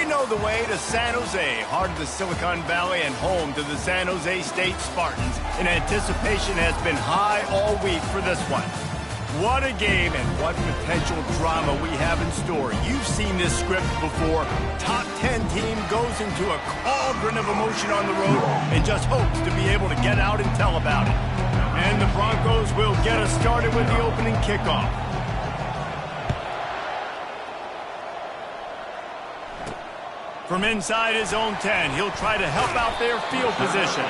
We know the way to San Jose, heart of the Silicon Valley and home to the San Jose State Spartans. And anticipation has been high all week for this one. What a game and what potential drama we have in store. You've seen this script before. Top 10 team goes into a cauldron of emotion on the road and just hopes to be able to get out and tell about it. And the Broncos will get us started with the opening kickoff. From inside his own 10, he'll try to help out their field position.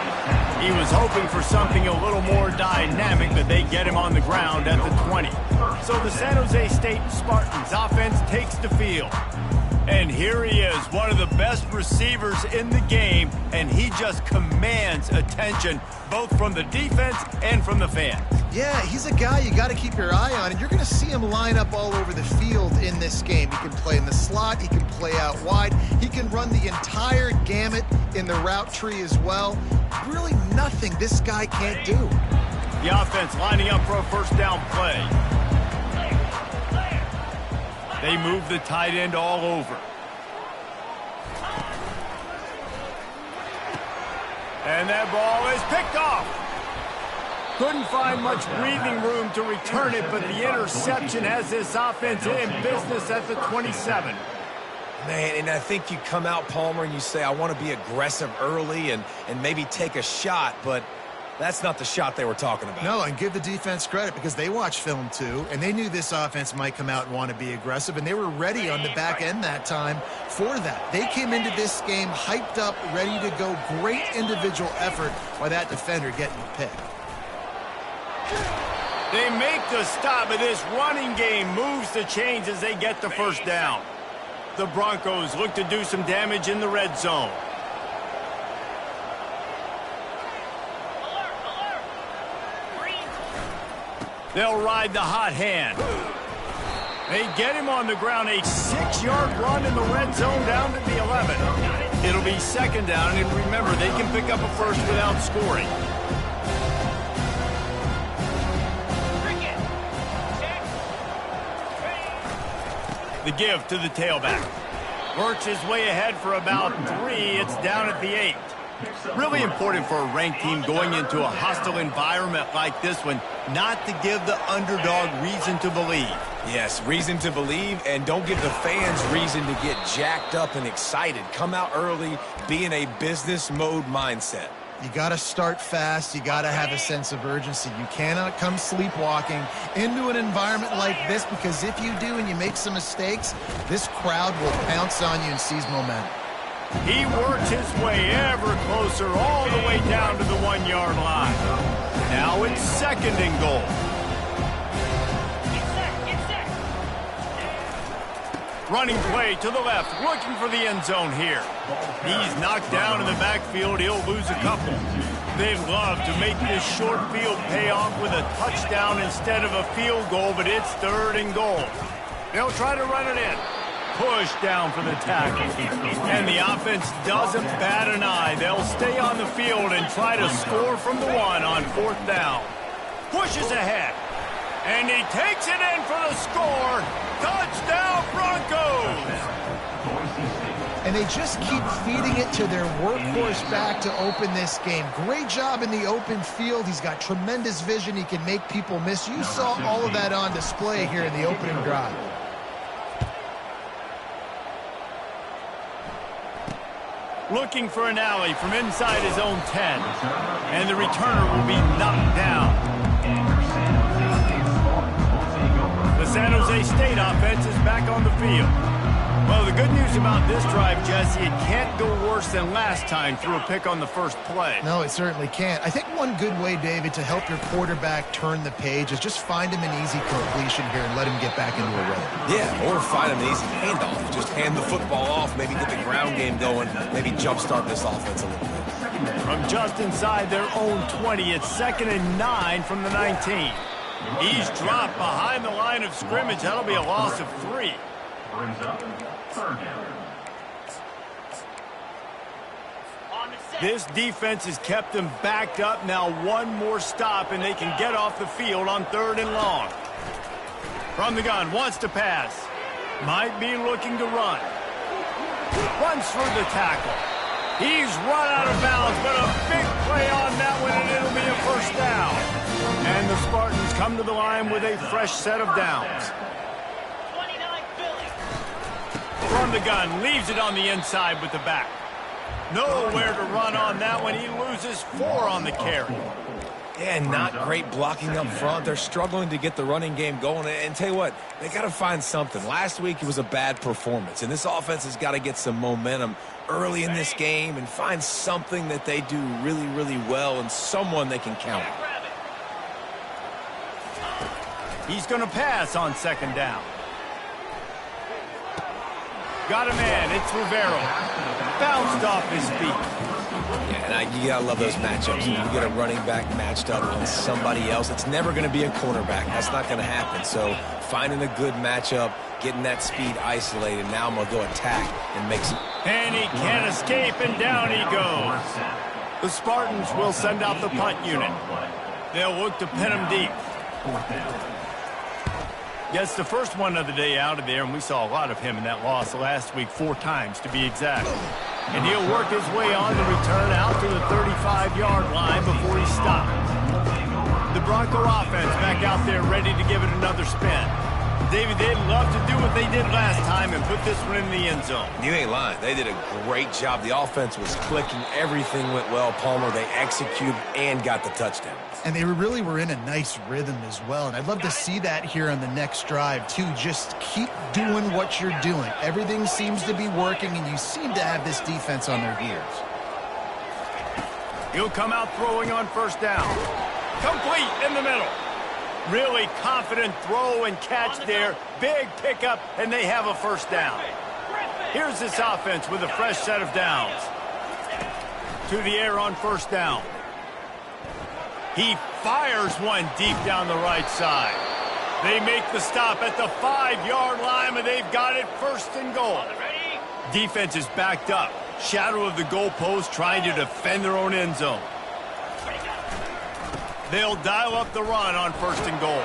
He was hoping for something a little more dynamic, but they get him on the ground at the 20. So the San Jose State Spartans offense takes the field. And here he is, one of the best receivers in the game, and he just commands attention, both from the defense and from the fans. Yeah, he's a guy you got to keep your eye on, and you're going to see him line up all over the field in this game. He can play in the slot, he can play out wide, he can run the entire gamut in the route tree as well. Really nothing this guy can't do. The offense lining up for a first down play. They move the tight end all over. And that ball is picked off. Couldn't find much breathing room to return it, but the interception has this offense in business at the 27. Man, and I think you come out, Palmer, and you say, I want to be aggressive early and maybe take a shot, but that's not the shot they were talking about. No, and give the defense credit because they watched film too, and they knew this offense might come out and want to be aggressive, and they were ready on the back end that time for that. They came into this game hyped up, ready to go. Great individual effort by that defender getting the pick. They make the stop, but this running game moves the chains as they get the first down. The Broncos look to do some damage in the red zone. They'll ride the hot hand. They get him on the ground, a 6-yard run in the red zone down to the 11. It'll be second down, and remember, they can pick up a first without scoring. The give to the tailback. Works his way ahead for about 3. It's down at the 8. Really important for a ranked team going into a hostile environment like this one, not to give the underdog reason to believe. Yes, reason to believe, and don't give the fans reason to get jacked up and excited. Come out early, be in a business mode mindset. You got to start fast. You got to have a sense of urgency. You cannot come sleepwalking into an environment like this, because if you do and you make some mistakes, this crowd will pounce on you and seize momentum. He works his way ever closer all the way down to the 1-yard line. Now it's second and goal. Running play to the left, looking for the end zone here. He's knocked down in the backfield. He'll lose a couple. They'd love to make this short field pay off with a touchdown instead of a field goal, but it's third and goal. They'll try to run it in. Push down for the tackle. And the offense doesn't bat an eye. They'll stay on the field and try to score from the 1 on fourth down. Pushes ahead. And he takes it in for the score. Touchdown, Broncos! And they just keep feeding it to their workhorse back to open this game. Great job in the open field. He's got tremendous vision. He can make people miss. You saw all of that on display here in the opening drive. Looking for an alley from inside his own 10. And the returner will be knocked down. The San Jose State offense is back on the field. Well, the good news about this drive, Jesse, it can't go worse than last time through a pick on the first play. No, it certainly can't. I think one good way, David, to help your quarterback turn the page is just find him an easy completion here and let him get back into a rhythm. Yeah, or find him an easy handoff. Just hand the football off, maybe get the ground game going, maybe jumpstart this offense a little bit. From just inside their own 20, it's second and 9 from the 19. He's dropped behind the line of scrimmage. That'll be a loss of 3. Brings up third down. This defense has kept them backed up. Now one more stop, and they can get off the field on third and long. From the gun, wants to pass. Might be looking to run. Runs through the tackle. He's run out of bounds, but a big play on that one, and it'll be a first down. And the Spartans come to the line with a fresh set of downs. From the gun, leaves it on the inside with the back. Nowhere to run on that one. He loses 4 on the carry. Yeah, not great blocking up front. They're struggling to get the running game going. And tell you what, they got to find something. Last week it was a bad performance, and this offense has got to get some momentum early in this game and find something that they do really, really well and someone they can count on. He's going to pass on second down. Got a man. It's Rivero. Bounced off his feet. Yeah, and you gotta love those matchups. You get a running back matched up with somebody else. It's never going to be a cornerback. That's not going to happen. So finding a good matchup, getting that speed isolated. Now I'm going to go attack and make some. And he can't escape, and down he goes. The Spartans will send out the punt unit. They'll look to pin him deep. Gets the first one of the day out of there, and we saw a lot of him in that loss last week, 4 times to be exact. And he'll work his way on the return out to the 35-yard line before he stops. The Bronco offense back out there ready to give it another spin. David, they'd love to do what they did last time and put this one in the end zone. You ain't lying. They did a great job. The offense was clicking. Everything went well, Palmer. They executed and got the touchdown. And they really were in a nice rhythm as well. And I'd love to see that here on the next drive, too. Just keep doing what you're doing. Everything seems to be working, and you seem to have this defense on their heels. He'll come out throwing on first down. Complete in the middle. Really confident throw and catch there. Big pickup, and they have a first down. Here's this offense with a fresh set of downs. To the air on first down. He fires one deep down the right side. They make the stop at the 5-yard line, and they've got it first and goal. Defense is backed up. Shadow of the goalpost trying to defend their own end zone. They'll dial up the run on first and goal.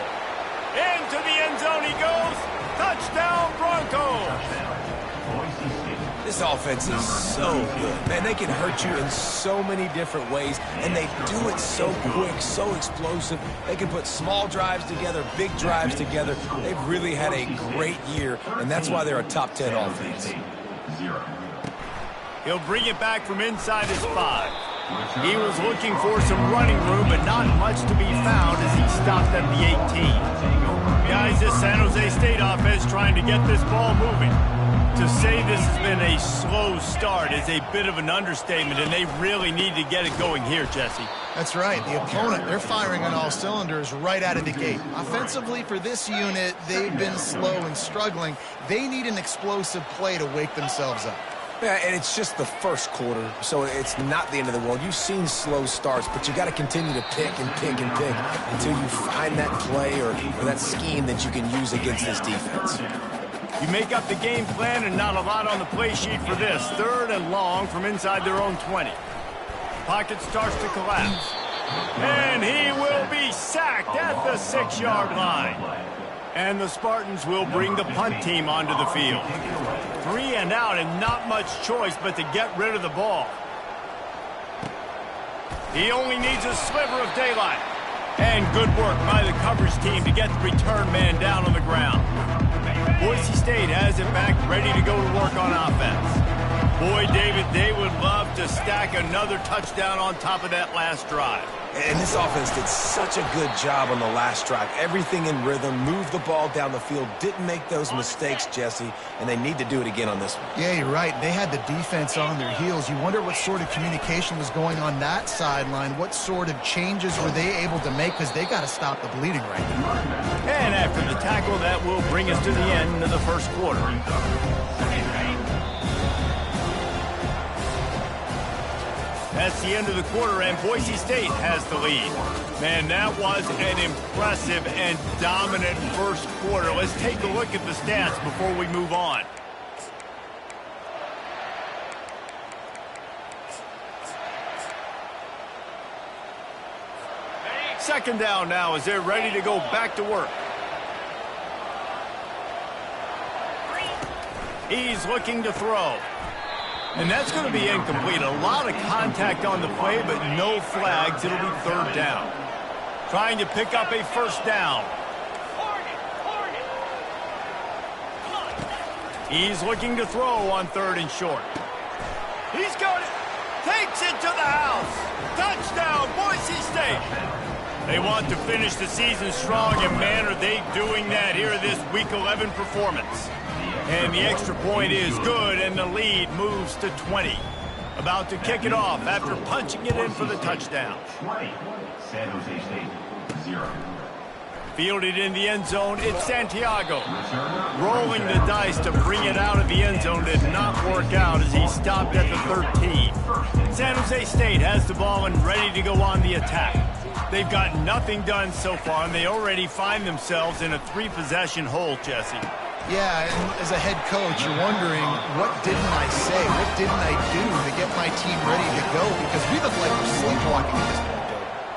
Into the end zone he goes. Touchdown, Broncos. This offense is so good. Man, they can hurt you in so many different ways, and they do it so quick, so explosive. They can put small drives together, big drives together. They've really had a great year, and that's why they're a top 10 offense. He'll bring it back from inside his 5. He was looking for some running room, but not much to be found as he stopped at the 18. Guys, this San Jose State offense trying to get this ball moving. To say this has been a slow start is a bit of an understatement, and they really need to get it going here, Jesse. That's right. The opponent, they're firing on all cylinders right out of the gate. Offensively, for this unit, they've been slow and struggling. They need an explosive play to wake themselves up. Yeah, and it's just the first quarter, so it's not the end of the world. You've seen slow starts, but you got to continue to pick and pick and pick until you find that play or that scheme that you can use against this defense. You make up the game plan and not a lot on the play sheet for this. 3rd and long from inside their own 20. Pocket starts to collapse. And he will be sacked at the 6-yard line. And the Spartans will bring the punt team onto the field. 3 and out and not much choice but to get rid of the ball. He only needs a sliver of daylight. And good work by the coverage team to get the return man down on the ground. Boise State has it back ready to go to work on offense. Boy, David, they would love to stack another touchdown on top of that last drive. And this offense did such a good job on the last drive. Everything in rhythm, moved the ball down the field, didn't make those mistakes, Jesse, and they need to do it again on this one. Yeah, you're right. They had the defense on their heels. You wonder what sort of communication was going on that sideline. What sort of changes were they able to make, because they got to stop the bleeding right now. And after the tackle, that will bring us to the end of the first quarter. That's the end of the quarter, and Boise State has the lead. Man, that was an impressive and dominant first quarter. Let's take a look at the stats before we move on. Second down now as they're ready to go back to work. He's looking to throw. And that's going to be incomplete. A lot of contact on the play, but no flags. It'll be third down. Trying to pick up a first down. He's looking to throw on third and short. He's got it. Takes it to the house. Touchdown, Boise State. They want to finish the season strong, and man, are they doing that here in this Week 11 performance. And the extra point is good, and the lead moves to 20. About to kick it off after punching it in for the touchdown. 20, San Jose State, 0. Fielded in the end zone, it's Santiago. Rolling the dice to bring it out of the end zone did not work out as he stopped at the 13. San Jose State has the ball and ready to go on the attack. They've got nothing done so far, and they already find themselves in a 3-possession hole, Jesse. Yeah, and as a head coach, you're wondering, what didn't I say? What didn't I do to get my team ready to go? Because we look like we're sleepwalking at this point.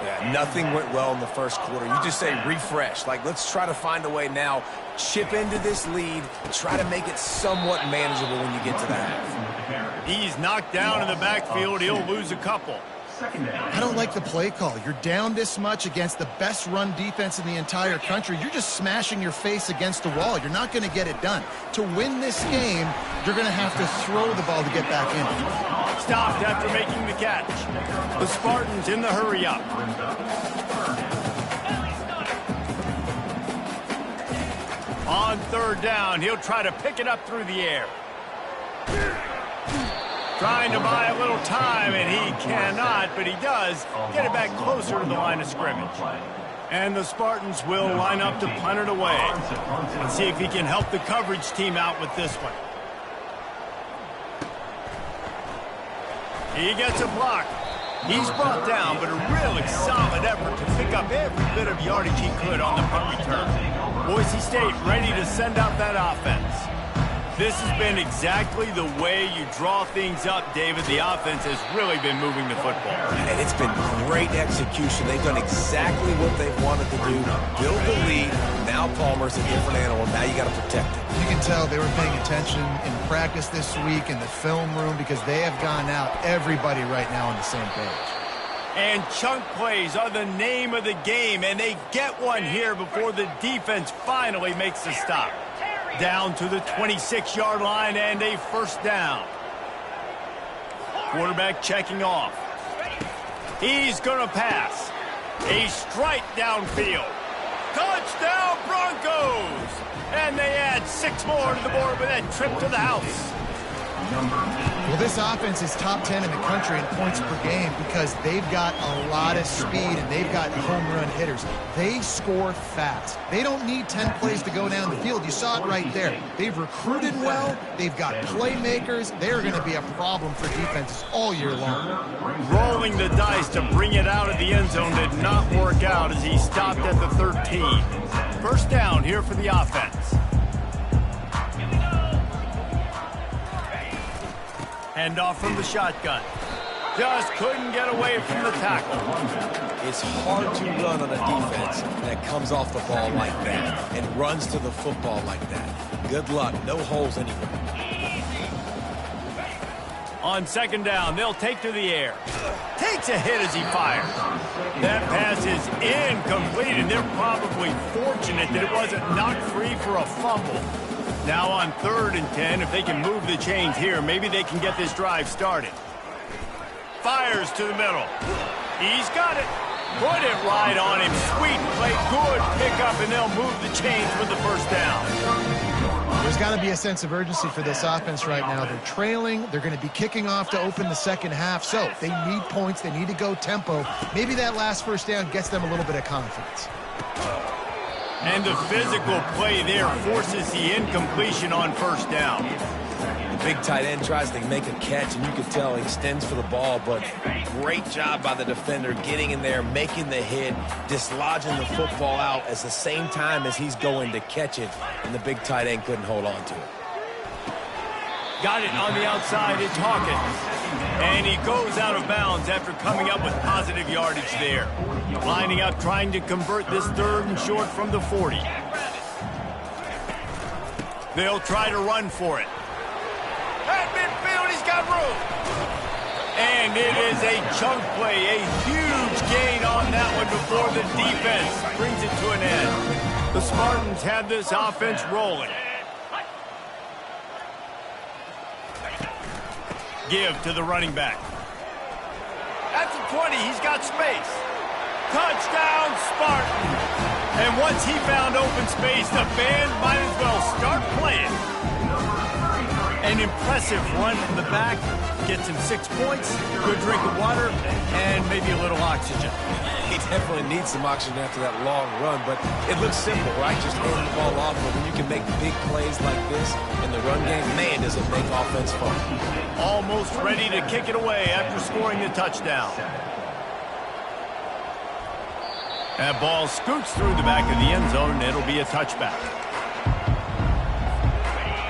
Yeah, nothing went well in the first quarter. You just say refresh. Like, let's try to find a way now, chip into this lead, try to make it somewhat manageable when you get to the half. He's knocked down in the backfield. He'll lose a couple. I don't like the play call. You're down this much against the best run defense in the entire country. You're just smashing your face against the wall. You're not going to get it done. To win this game, you're going to have to throw the ball to get back in. Stopped after making the catch. The Spartans in the hurry up. On third down, he'll try to pick it up through the air. Trying to buy a little time, and he cannot, but he does get it back closer to the line of scrimmage. And the Spartans will line up to punt it away. Let's see if he can help the coverage team out with this one. He gets a block. He's brought down, but a really solid effort to pick up every bit of yardage he could on the punt return. Boise State ready to send out that offense. This has been exactly the way you draw things up, David. The offense has really been moving the football. And it's been great execution. They've done exactly what they've wanted to do. Build the lead. Now Palmer's a different animal. Now you got to protect it. You can tell they were paying attention in practice this week in the film room because they have gone out, everybody right now on the same page. And chunk plays are the name of the game, and they get one here before the defense finally makes the stop. Down to the 26-yard line and a first down. Quarterback checking off. He's going to pass. A strike downfield. Touchdown Broncos! And they add 6 more to the board with that trip to the house. Well, this offense is top 10 in the country in points per game because they've got a lot of speed and they've got home run hitters. They score fast. They don't need 10 plays to go down the field. You saw it right there. They've recruited well. They've got playmakers. They're going to be a problem for defenses all year long. Rolling the dice to bring it out of the end zone did not work out as he stopped at the 13. First down here for the offense. Hand off from the shotgun. Just couldn't get away from the tackle. It's hard to run on a defense that comes off the ball like that and runs to the football like that. Good luck. No holes anywhere. On second down, they'll take to the air. Takes a hit as he fires. That pass is incomplete, and they're probably fortunate that it wasn't knocked free for a fumble. Now on 3rd and 10, if they can move the chains here, maybe they can get this drive started. Fires to the middle. He's got it. Put it right on him. Sweet play, good pickup, and they'll move the chains with the first down. There's got to be a sense of urgency for this offense right now. They're trailing. They're going to be kicking off to open the second half. So they need points. They need to go tempo. Maybe that last first down gets them a little bit of confidence. And the physical play there forces the incompletion on first down. The big tight end tries to make a catch, and you can tell he extends for the ball, but great job by the defender getting in there, making the hit, dislodging the football out at the same time as he's going to catch it, and the big tight end couldn't hold on to it. Got it on the outside, it's Hawkins. And he goes out of bounds after coming up with positive yardage there. Lining up, trying to convert this 3rd and short from the 40. They'll try to run for it. At midfield, he's got room. And it is a chunk play, a huge gain on that one before the defense brings it to an end. The Spartans have this offense rolling. Give to the running back. At the 20, he's got space. Touchdown, Spartan. And once he found open space, the band might as well start playing. An impressive run from the back. Gets him 6 points, good drink of water, and maybe a little oxygen. He definitely needs some oxygen after that long run, but it looks simple, right? Just handing the ball off, but when you can make big plays like this in the run game, man, does it make offense fun. Almost ready to kick it away after scoring the touchdown. That ball scoots through the back of the end zone, and it'll be a touchback.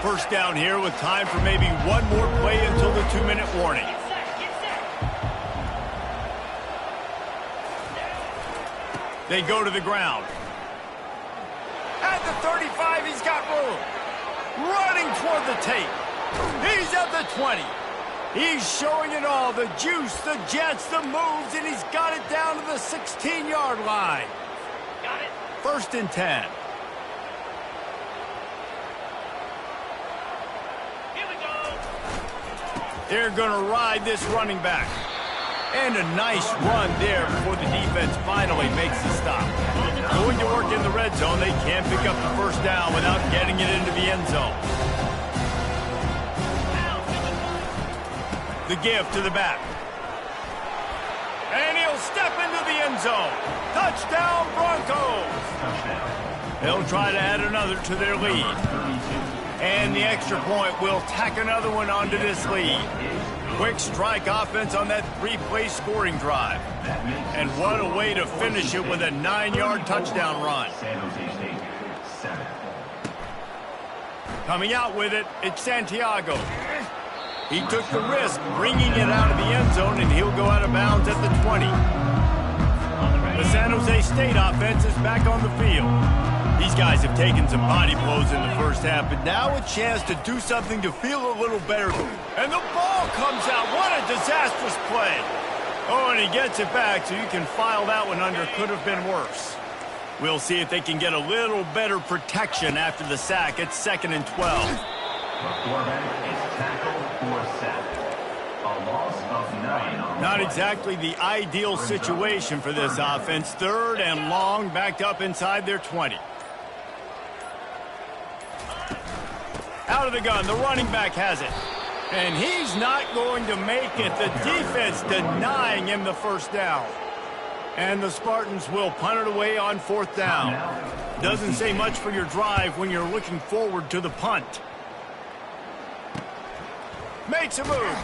First down here with time for maybe one more play until the 2-minute warning. They go to the ground. At the 35, he's got room. Running toward the tape. He's at the 20. He's showing it all. The juice, the jets, the moves, and he's got it down to the 16-yard line. Got it. First and 10. They're going to ride this running back. And a nice run there before the defense finally makes the stop. Going to work in the red zone, they can't pick up the first down without getting it into the end zone. The give to the back. And he'll step into the end zone. Touchdown, Broncos! They'll try to add another to their lead. And the extra point will tack another one onto this lead. Quick strike offense on that 3-play scoring drive. And what a way to finish it with a 9-yard touchdown run. San Jose State, 7. Coming out with it, it's Santiago. He took the risk, bringing it out of the end zone, and he'll go out of bounds at the 20. The San Jose State offense is back on the field. These guys have taken some body blows in the first half, but now a chance to do something to feel a little better. And the ball comes out. What a disastrous play. Oh, and he gets it back, so you can file that one under could have been worse. We'll see if they can get a little better protection after the sack. It's 2nd and 12. The quarterback is tackled for sack. A loss of 9. Not exactly the ideal situation for this offense. 3rd and long, backed up inside their 20. Out of the gun, the running back has it. And he's not going to make it. The defense denying him the first down. And the Spartans will punt it away on 4th down. Doesn't say much for your drive when you're looking forward to the punt. Makes a move.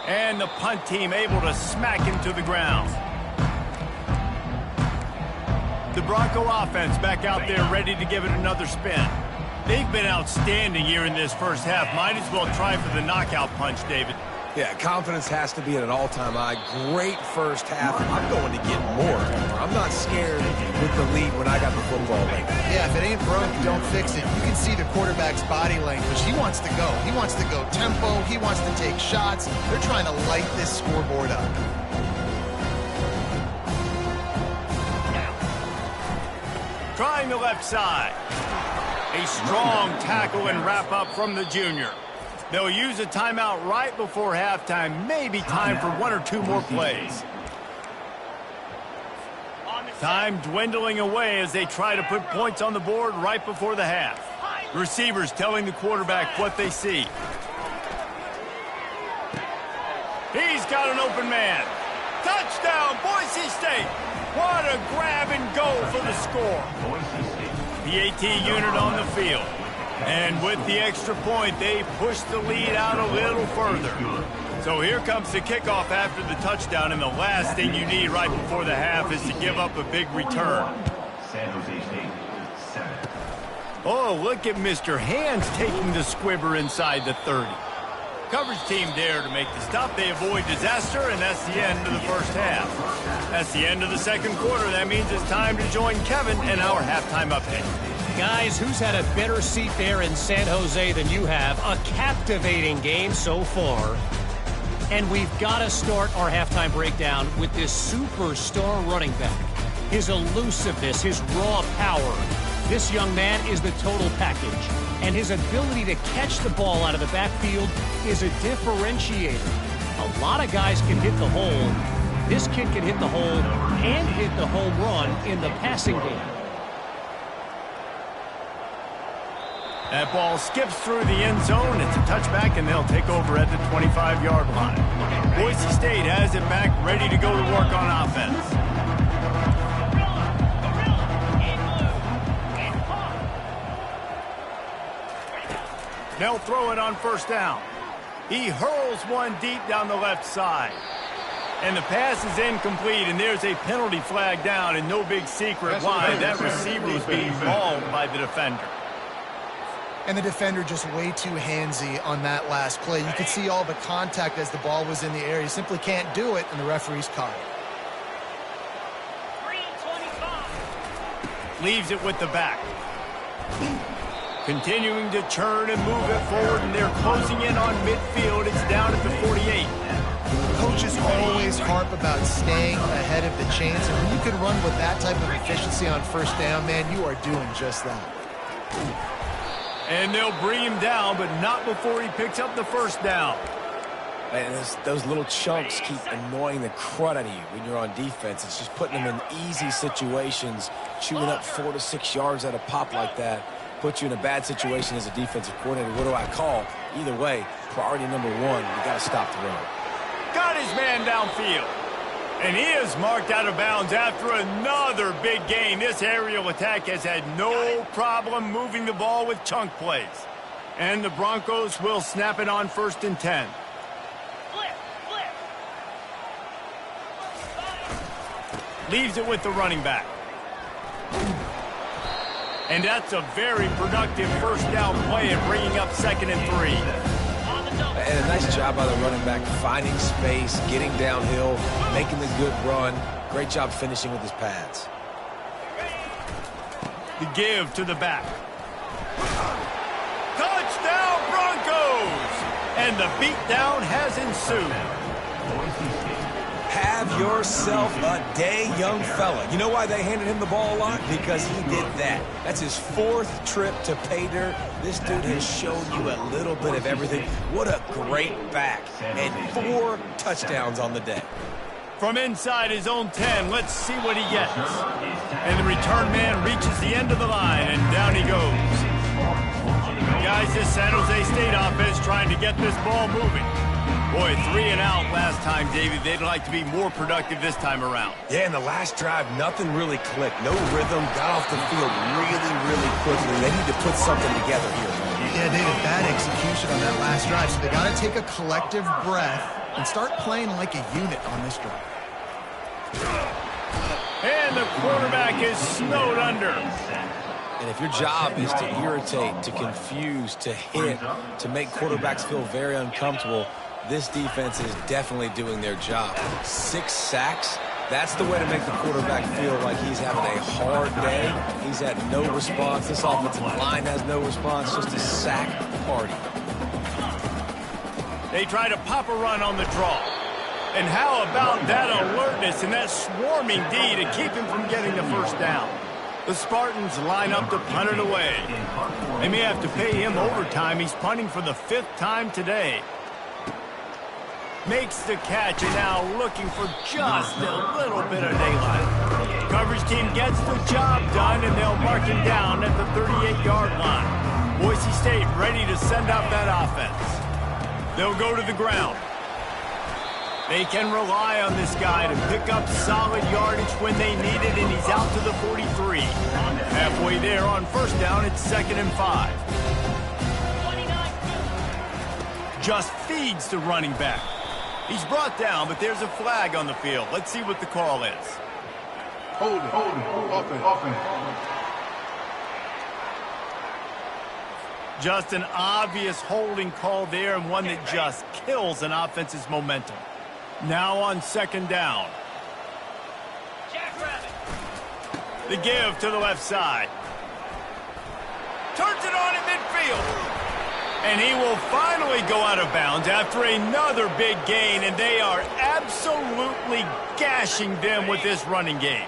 And the punt team able to smack him to the ground. The Bronco offense back out there ready to give it another spin. They've been outstanding here in this first half. Might as well try for the knockout punch, David. Yeah, confidence has to be at an all-time high. Great first half. I'm going to get more. I'm not scared with the lead when I got the football late. Yeah, if it ain't broke, don't fix it. You can see the quarterback's body language. He wants to go. He wants to go tempo. He wants to take shots. They're trying to light this scoreboard up. Trying the left side. A strong tackle and wrap up from the junior. They'll use a timeout right before halftime. Maybe time for 1 or 2 more plays. Time dwindling away as they try to put points on the board right before the half. Receivers telling the quarterback what they see. He's got an open man. Touchdown, Boise State. What a grab and go for the score. PAT unit on the field. And with the extra point, they push the lead out a little further. So here comes the kickoff after the touchdown, and the last thing you need right before the half is to give up a big return. San Jose State, 7. Oh, look at Mr. Hands taking the squibber inside the 30. Coverage team there to make the stop. They avoid disaster, and that's the end of the first half. That's the end of the second quarter. That means it's time to join Kevin in our halftime update. Guys, who's had a better seat there in San Jose than you have? A captivating game so far. And we've got to start our halftime breakdown with this superstar running back. His elusiveness, his raw power. This young man is the total package. And his ability to catch the ball out of the backfield is a differentiator. A lot of guys can hit the hole. This kid can hit the hole and hit the home run in the passing game. That ball skips through the end zone. It's a touchback, and they'll take over at the 25-yard line. Boise State has it back, ready to go to work on offense. They'll throw it on first down. He hurls one deep down the left side. And the pass is incomplete, and there's a penalty flag down, and no big secret why. That receiver was being mauled by the defender. And the defender just way too handsy on that last play. You could see all the contact as the ball was in the air. He simply can't do it, and the referee's caught it. Leaves it with the back. Continuing to turn and move it forward, and they're closing in on midfield. It's down at the 48. Coaches always harp about staying ahead of the chains, and when you can run with that type of efficiency on first down, man, you are doing just that. And they'll bring him down, but not before he picks up the first down. And those little chunks keep annoying the crud out of you when you're on defense. It's just putting them in easy situations, chewing up 4 to 6 yards at a pop like that. Put you in a bad situation as a defensive coordinator. What do I call? Either way, priority number one, you got to stop the run. Got his man downfield. And he is marked out of bounds after another big gain. This aerial attack has had no problem moving the ball with chunk plays. And the Broncos will snap it on 1st and 10. Leaves it with the running back. And that's a very productive first down play and bringing up 2nd and 3. And a nice job by the running back, finding space, getting downhill, making the good run. Great job finishing with his pads. The give to the back. Touchdown, Broncos! And the beatdown has ensued. Have yourself a day, young fella. You know why they handed him the ball a lot? Because he did that. That's his 4th trip to pay dirt. This dude has shown you a little bit of everything. What a great back. And 4 touchdowns on the day. From inside his own 10, let's see what he gets. And the return man reaches the end of the line, and down he goes. Guys, this San Jose State offense trying to get this ball moving. Boy, 3 and out last time, David. They'd like to be more productive this time around. Yeah, in the last drive, nothing really clicked. No rhythm, got off the field really quickly. They need to put something together here. Yeah, David, bad execution on that last drive. So they got to take a collective breath and start playing like a unit on this drive. And the quarterback is snowed under. And if your job is to irritate, to confuse, to hit, to make quarterbacks feel very uncomfortable, this defense is definitely doing their job. 6 sacks, that's the way to make the quarterback feel like he's having a hard day. He's had no response. This offensive line has no response, just a sack party. They try to pop a run on the draw. And how about that alertness and that swarming D to keep him from getting the first down? The Spartans line up to punt it away. They may have to pay him overtime. He's punting for the 5th time today. Makes the catch, and now looking for just a little bit of daylight. Coverage team gets the job done, and they'll mark him down at the 38-yard line. Boise State ready to send out that offense. They'll go to the ground. They can rely on this guy to pick up solid yardage when they need it, and he's out to the 43. Halfway there on first down, it's 2nd and 5. Just feeds the running back. He's brought down, but there's a flag on the field. Let's see what the call is. Hold it, offense. Just an obvious holding call there, and one that just kills an offense's momentum. Now on 2nd down. The give to the left side. Turns it on in midfield. And he will finally go out of bounds after another big gain, and they are absolutely gashing them with this running game.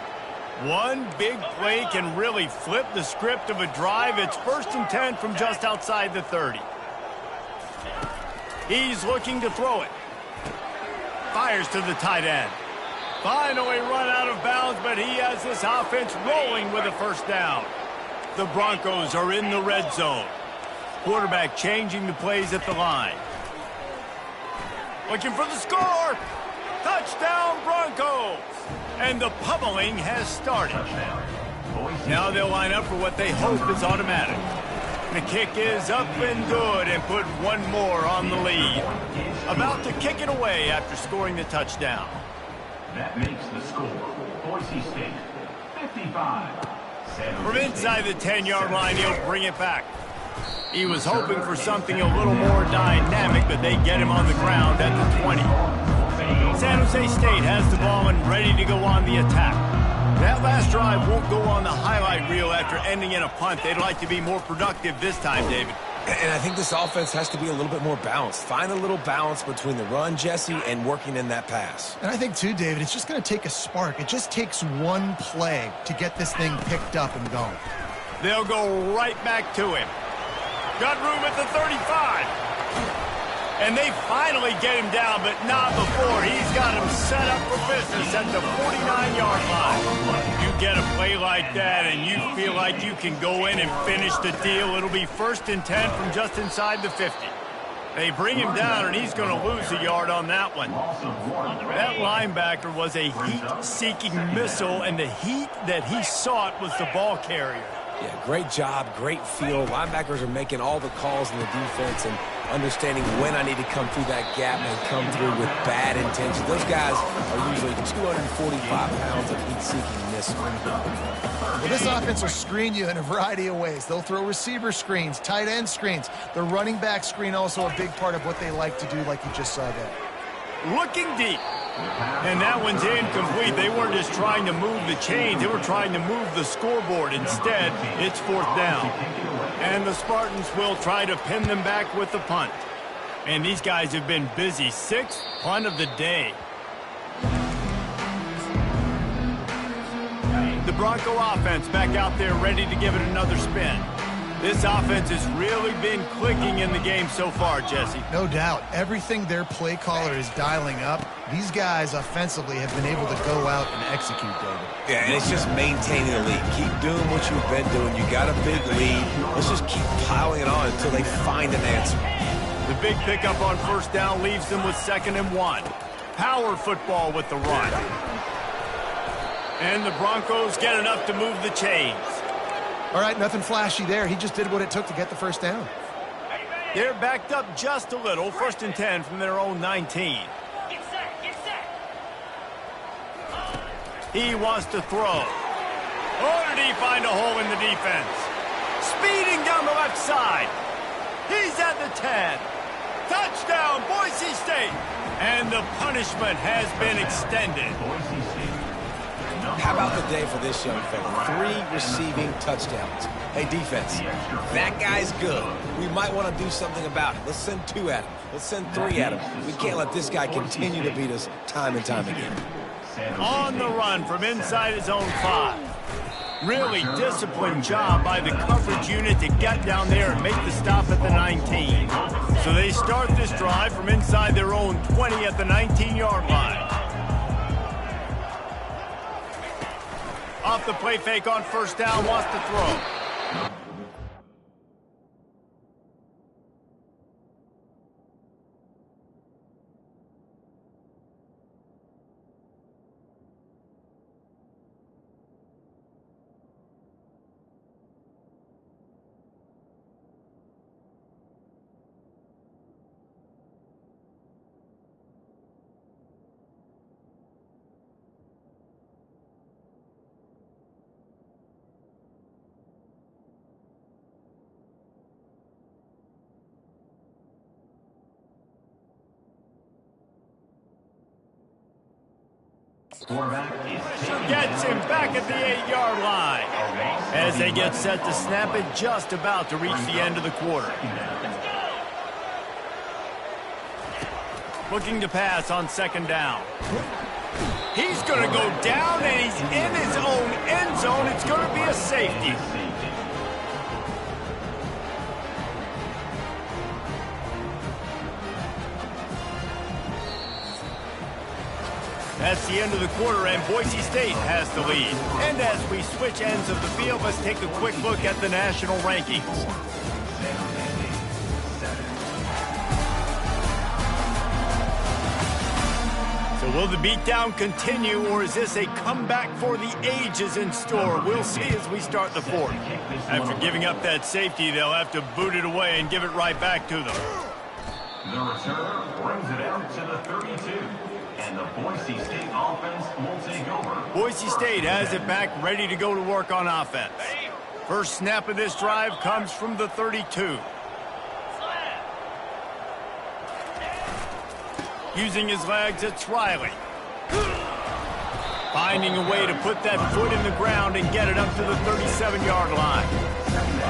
One big play can really flip the script of a drive. It's 1st and 10 from just outside the 30. He's looking to throw it. Fires to the tight end. Finally run out of bounds, but he has this offense rolling with a 1st down. The Broncos are in the red zone. Quarterback changing the plays at the line. Looking for the score. Touchdown, Broncos. And the pummeling has started. Now they'll line up for what they hope is automatic. The kick is up and good and put one more on the lead. About to kick it away after scoring the touchdown. That makes the score. Boise State, 55. From inside the 10-yard line, he'll bring it back. He was hoping for something a little more dynamic, but they get him on the ground at the 20. San Jose State has the ball and ready to go on the attack. That last drive won't go on the highlight reel after ending in a punt. They'd like to be more productive this time, David. And I think this offense has to be a little bit more balanced. Find a little balance between the run, Jesse, and working in that pass. And I think, too, David, it's just going to take a spark. It just takes one play to get this thing picked up and going. They'll go right back to him. Got room at the 35. And they finally get him down, but not before. He's got him set up for business at the 49-yard line. You get a play like that and you feel like you can go in and finish the deal. It'll be 1st and 10 from just inside the 50. They bring him down, and he's going to lose a yard on that one. That linebacker was a heat-seeking missile, and the heat that he sought was the ball carrier. Yeah, great job, great feel. Linebackers are making all the calls in the defense and understanding when I need to come through that gap and come through with bad intention. Those guys are usually 245 pounds of heat-seeking missile. Well, this offense will screen you in a variety of ways. They'll throw receiver screens, tight end screens. The running back screen also a big part of what they like to do, like you just saw there. Looking deep. And that one's incomplete. They weren't just trying to move the chains. They were trying to move the scoreboard. Instead, it's 4th down. And the Spartans will try to pin them back with the punt. And these guys have been busy. 6th punt of the day. The Bronco offense back out there ready to give it another spin. This offense has really been clicking in the game so far, Jesse. No doubt. Everything their play caller is dialing up, these guys offensively have been able to go out and execute, David. Yeah, and it's just maintaining the lead. Keep doing what you've been doing. You got a big lead. Let's just keep piling it on until they find an answer. The big pickup on 1st down leaves them with 2nd and 1. Power football with the run. And the Broncos get enough to move the chains. All right, nothing flashy there. He just did what it took to get the 1st down. They're backed up just a little. 1st and 10 from their own 19. He wants to throw. Oh, did he find a hole in the defense? Speeding down the left side. He's at the 10. Touchdown, Boise State. And the punishment has been extended. How about the day for this young fella? 3 receiving touchdowns. Hey, defense, that guy's good. We might want to do something about it. Let's send 2 at him. Let's send 3 at him. We can't let this guy continue to beat us time and time again. On the run from inside his own 5. Really disciplined job by the coverage unit to get down there and make the stop at the 19. So they start this drive from inside their own 20 at the 19-yard line. Off the play fake on 1st down, wants to throw. Gets him back at the 8-yard line as they get set to snap it, just about to reach the end of the quarter. Looking to pass on second down. He's going to go down, and he's in his own end zone. It's going to be a safety. That's the end of the quarter, and Boise State has the lead. And as we switch ends of the field, let's take a quick look at the national rankings. So will the beatdown continue, or is this a comeback for the ages in store? We'll see as we start the fourth. After giving up that safety, they'll have to boot it away and give it right back to them. The returner brings it out to the 32. And the Boise State offense will take over. Boise State has it back, ready to go to work on offense. First snap of this drive comes from the 32. Using his legs, it's Riley. Finding a way to put that foot in the ground and get it up to the 37-yard line.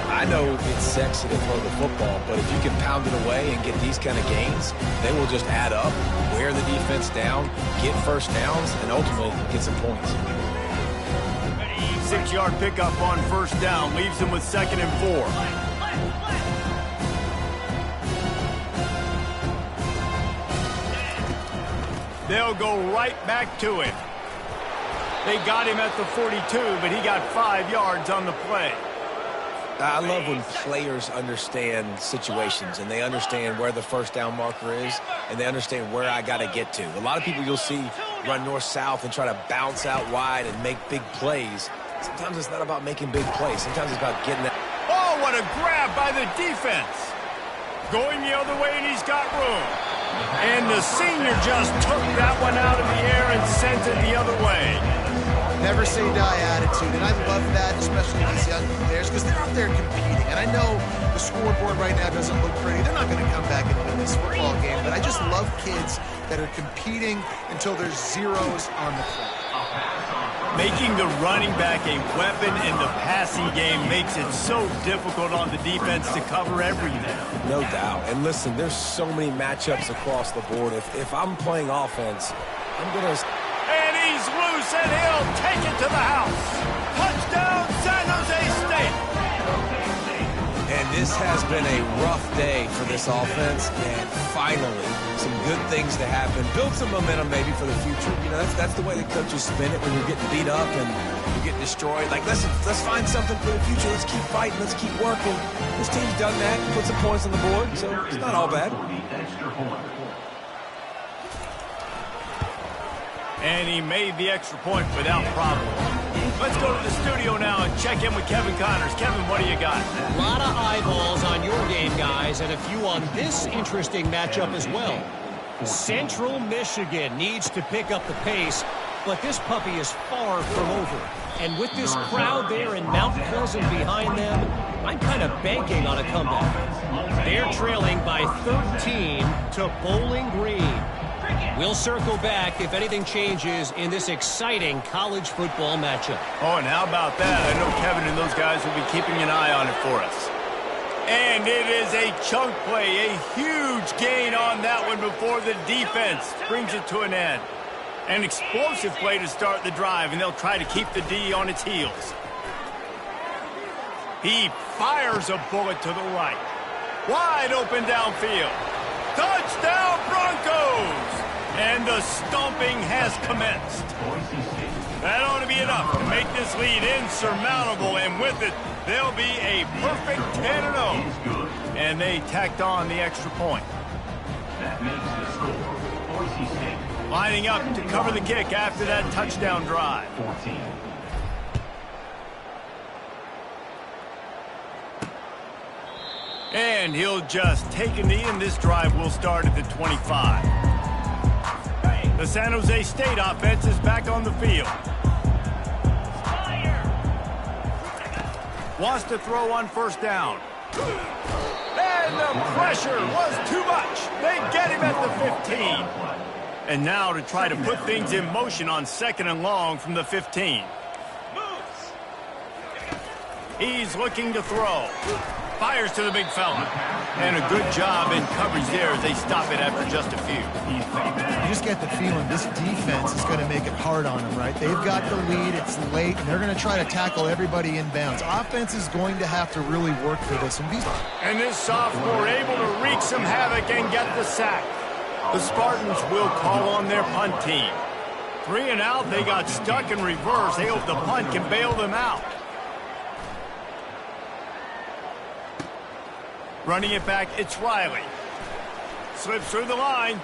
I know it's sexy to throw the football, but if you can pound it away and get these kind of gains, they will just add up, wear the defense down, get first downs, and ultimately get some points. 6-yard pickup on first down leaves them with 2nd and 4. They'll go right back to him. They got him at the 42, but he got 5 yards on the play. I love when players understand situations and they understand where the first down marker is and they understand where I got to get to. A lot of people you'll see run north-south and try to bounce out wide and make big plays. Sometimes it's not about making big plays. Sometimes it's about getting that. Oh, what a grab by the defense. Going the other way, and he's got room. And the senior just took that one out of the air and sent it the other way. Never say die attitude, and I love that, especially these young players, because they're out there competing. And I know the scoreboard right now doesn't look pretty. They're not going to come back and win this football game, but I just love kids that are competing until there's zeros on the clock. Making the running back a weapon in the passing game makes it so difficult on the defense to cover everything. No doubt. And listen, there's so many matchups across the board. If I'm playing offense, I'm going to... And he's loose, and he'll take it to the house. Touchdown, San Jose State. And this has been a rough day for this offense, and finally, some good things to happen. Build some momentum maybe for the future. You know, that's the way the coaches spin it when you're getting beat up and you get destroyed. Like, let's find something for the future. Let's keep fighting. Let's keep working. This team's done that. Put some points on the board, so it's not all bad. And he made the extra point without problem. Let's go to the studio now and check in with Kevin Connors. Kevin, what do you got? A lot of eyeballs on your game, guys, and a few on this interesting matchup as well. Central Michigan needs to pick up the pace, but this puppy is far from over. And with this crowd there in Mount Pleasant behind them, I'm kind of banking on a comeback. They're trailing by 13 to Bowling Green. We'll circle back if anything changes in this exciting college football matchup. Oh, and how about that? I know Kevin and those guys will be keeping an eye on it for us. And it is a chunk play, a huge gain on that one before the defense brings it to an end. An explosive play to start the drive, and they'll try to keep the D on its heels. He fires a bullet to the right. Wide open downfield. Touchdown, Broncos! And the stomping has commenced. That ought to be enough to make this lead insurmountable, and with it, they'll be a perfect 10-0. And they tacked on the extra point. That makes the score Boise State. Lining up to cover the kick after that touchdown drive. 14. And he'll just take a knee, and this drive will start at the 25. The San Jose State offense is back on the field. Wants to throw on first down. And the pressure was too much. They get him at the 15. And now to try to put things in motion on 2nd and long from the 15. He's looking to throw. Fires to the big fella. And a good job in coverage there as they stop it after just a few. You just get the feeling this defense is going to make it hard on them, right? They've got the lead. It's late, and they're going to try to tackle everybody inbounds. Offense is going to have to really work for this. And this sophomore able to wreak some havoc and get the sack. The Spartans will call on their punt team. 3 and out, they got stuck in reverse. They hope the punt can bail them out. Running it back, it's Riley. Slips through the line.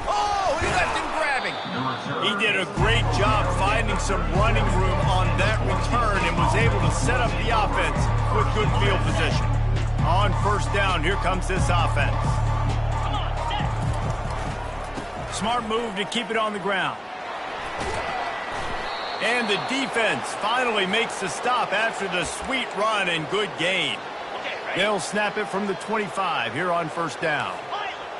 Oh, he left him grabbing. He did a great job finding some running room on that return and was able to set up the offense with good field position. On first down, here comes this offense. Smart move to keep it on the ground. And the defense finally makes the stop after the sweet run and good gain. They'll snap it from the 25 here on first down.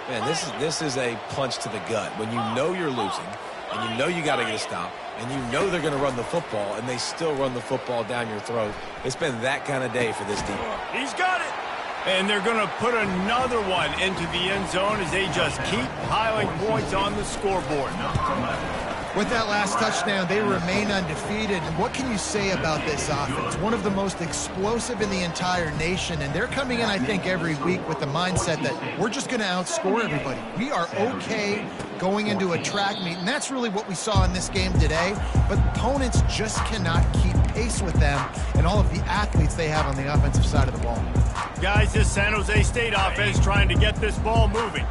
Man, this is a punch to the gut. When you know you're losing, and you know you got to get a stop, and you know they're going to run the football, and they still run the football down your throat. It's been that kind of day for this defense. He's got it. And they're going to put another one into the end zone as they just keep piling points on the scoreboard. With that last touchdown, they remain undefeated. And what can you say about this offense? One of the most explosive in the entire nation. And they're coming in, I think, every week with the mindset that we're just going to outscore everybody. We are okay going into a track meet. And that's really what we saw in this game today. But opponents just cannot keep pace with them and all of the athletes they have on the offensive side of the ball. Guys, this San Jose State offense trying to get this ball moving.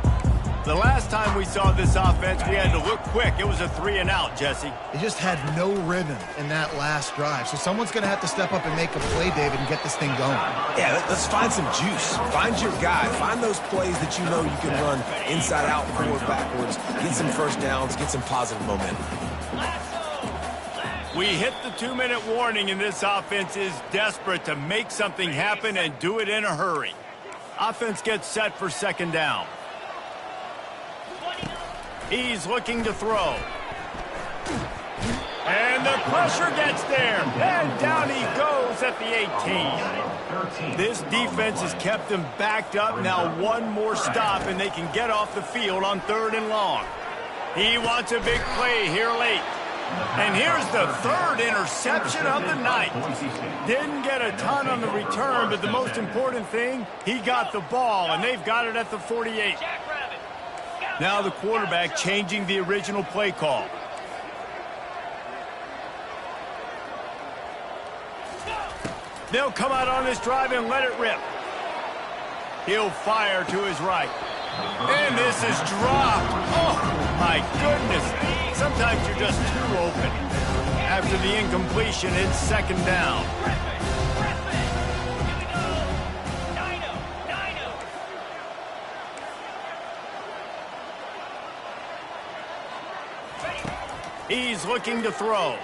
The last time we saw this offense, we had to look quick. It was a 3 and out, Jesse. They just had no rhythm in that last drive. So someone's going to have to step up and make a play, David, and get this thing going. Yeah, let's find some juice. Find your guy. Find those plays that you know you can run inside out, forward, backwards. Get some first downs. Get some positive momentum. We hit the 2-minute warning, and this offense is desperate to make something happen and do it in a hurry. Offense gets set for second down. He's looking to throw. And the pressure gets there. And down he goes at the 18. This defense has kept them backed up. Now one more stop, and they can get off the field on 3rd and long. He wants a big play here late. And here's the 3rd interception of the night. Didn't get a ton on the return, but the most important thing, he got the ball, and they've got it at the 48. Now the quarterback changing the original play call. They'll come out on this drive and let it rip. He'll fire to his right. And this is dropped. Oh, my goodness. Sometimes you're just too open. After the incompletion, it's second down. He's looking to throw.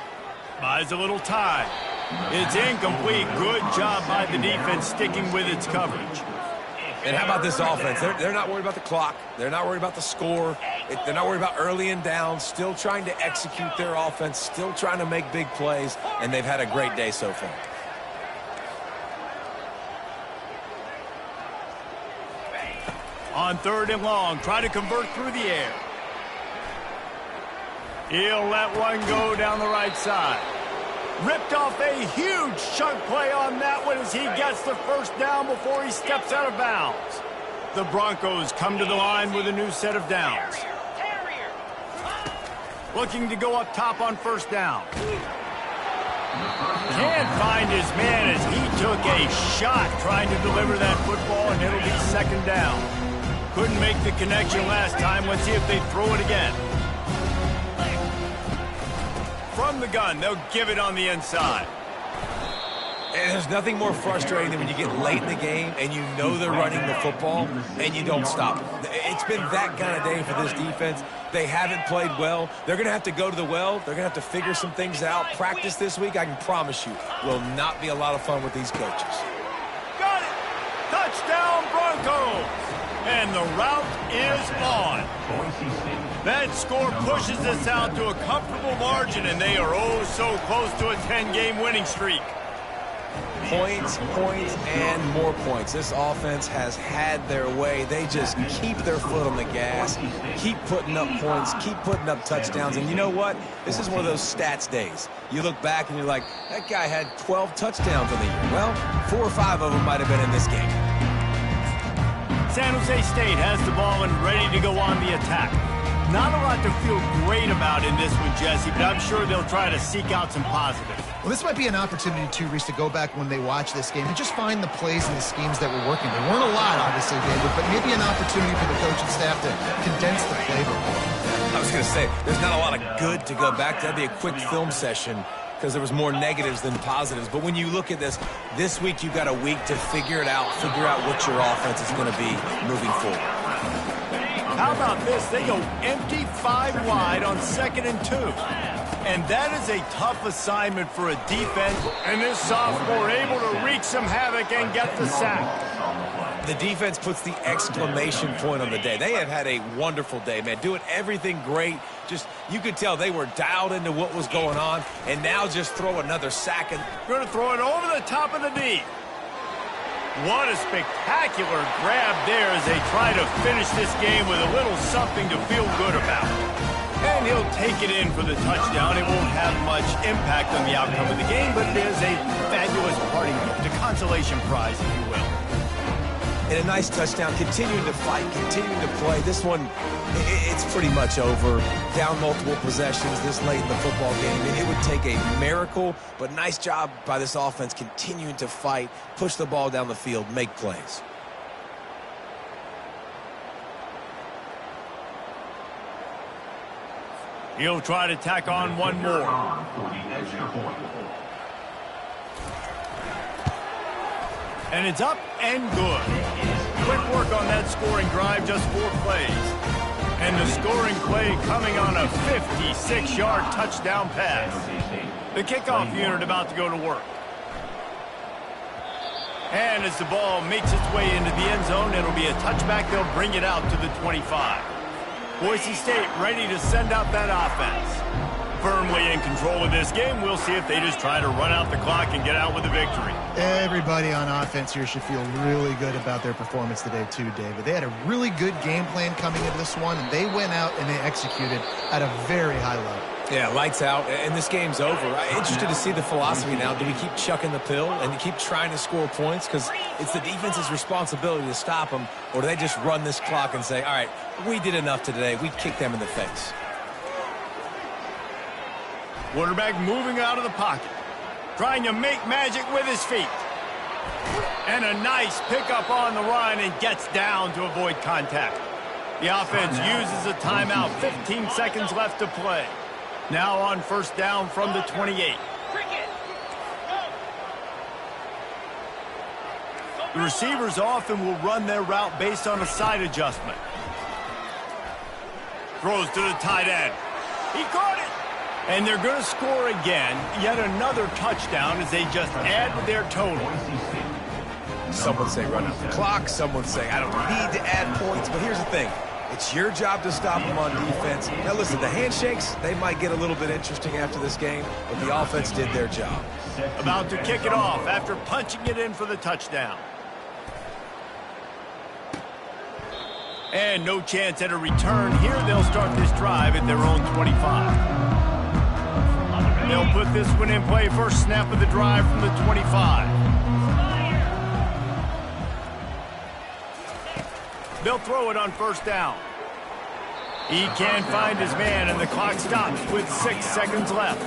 Buys a little time. It's incomplete. Good job by the defense sticking with its coverage. And how about this offense? They're not worried about the clock. They're not worried about the score. They're not worried about early and down. Still trying to execute their offense. Still trying to make big plays. And they've had a great day so far. On 3rd and long, try to convert through the air. He'll let one go down the right side. Ripped off a huge chunk play on that one as he gets the first down before he steps out of bounds. The Broncos come to the line with a new set of downs. Looking to go up top on first down. Can't find his man as he took a shot trying to deliver that football, and it'll be second down. Couldn't make the connection last time. Let's see if they throw it again. From the gun, they'll give it on the inside. And there's nothing more frustrating than when you get late in the game and you know they're running the football and you don't stop it. It's been that kind of day for this defense. They haven't played well. They're going to have to go to the well. They're going to have to figure some things out. Practice this week, I can promise you, will not be a lot of fun with these coaches. Got it! Touchdown, Broncos! And the route is on. That score pushes us out to a comfortable margin, and they are oh so close to a 10-game winning streak. Points, points, and more points. This offense has had their way. They just keep their foot on the gas, keep putting up points, keep putting up touchdowns. And you know what? This is one of those stats days. You look back and you're like, that guy had 12 touchdowns in the year. Well, 4 or 5 of them might have been in this game. San Jose State has the ball and ready to go on the attack. Not a lot to feel great about in this one, Jesse, but I'm sure they'll try to seek out some positives. Well, this might be an opportunity, too, Reese, to go back when they watch this game and just find the plays and the schemes that were working. There weren't a lot, obviously, David, but maybe an opportunity for the coaching staff to condense the playbook. I was going to say, there's not a lot of good to go back to. That'd be a quick film session because there was more negatives than positives. But when you look at this week you've got a week to figure it out, figure out what your offense is going to be moving forward. How about this? They go empty 5 wide on 2nd and 2. And that is a tough assignment for a defense. And this sophomore able to wreak some havoc and get the sack. The defense puts the exclamation point on the day. They have had a wonderful day, man. Doing everything great. Just, you could tell they were dialed into what was going on. And now just throw another sack. And going to throw it over the top of the knee. What a spectacular grab there as they try to finish this game with a little something to feel good about. And he'll take it in for the touchdown. It won't have much impact on the outcome of the game, but it is a fabulous parting gift, a consolation prize, if you will. And a nice touchdown, continuing to fight, continuing to play. This one, it's pretty much over. Down multiple possessions this late in the football game. It would take a miracle, but nice job by this offense continuing to fight, push the ball down the field, make plays. He'll try to tack on one more. And it's up and good. Quick work on that scoring drive, just 4 plays. And the scoring play coming on a 56-yard touchdown pass. The kickoff unit about to go to work. And as the ball makes its way into the end zone, it'll be a touchback. They'll bring it out to the 25. Boise State ready to send out that offense. Firmly in control of this game. We'll see if they just try to run out the clock and get out with a victory. Everybody on offense here should feel really good about their performance today, too, David. They had a really good game plan coming into this one, and they went out and they executed at a very high level. Yeah, lights out, and this game's over. Interested to see the philosophy now. Do we keep chucking the pill and keep trying to score points? Because it's the defense's responsibility to stop them, or do they just run this clock and say, all right, we did enough today. We kicked them in the face. Quarterback moving out of the pocket, trying to make magic with his feet. And a nice pickup on the run and gets down to avoid contact. The offense uses a timeout, 15 seconds left to play. Now on first down from the 28. The receivers often will run their route based on a side adjustment. Throws to the tight end. He caught it. And they're going to score again. Yet another touchdown as they just add to their total. Some would say run out the clock. Some would say I don't need to add points. But here's the thing. It's your job to stop them on defense. Now, listen, the handshakes, they might get a little bit interesting after this game, but the offense did their job. About to kick it off after punching it in for the touchdown. And no chance at a return. Here they'll start this drive at their own 25. They'll put this one in play. First snap of the drive from the 25. They'll throw it on first down. He can't find his man, and the clock stops with 6 seconds left.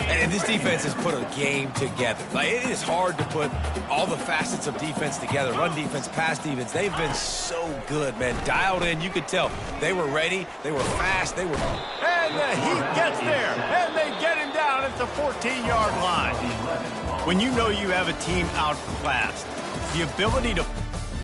And this defense has put a game together. Like, it is hard to put all the facets of defense together. Run defense, pass defense. They've been so good, man. Dialed in. You could tell they were ready. They were fast. They were. And the heat gets there, and they get him down at the 14-yard line. When you know you have a team outclassed, the ability to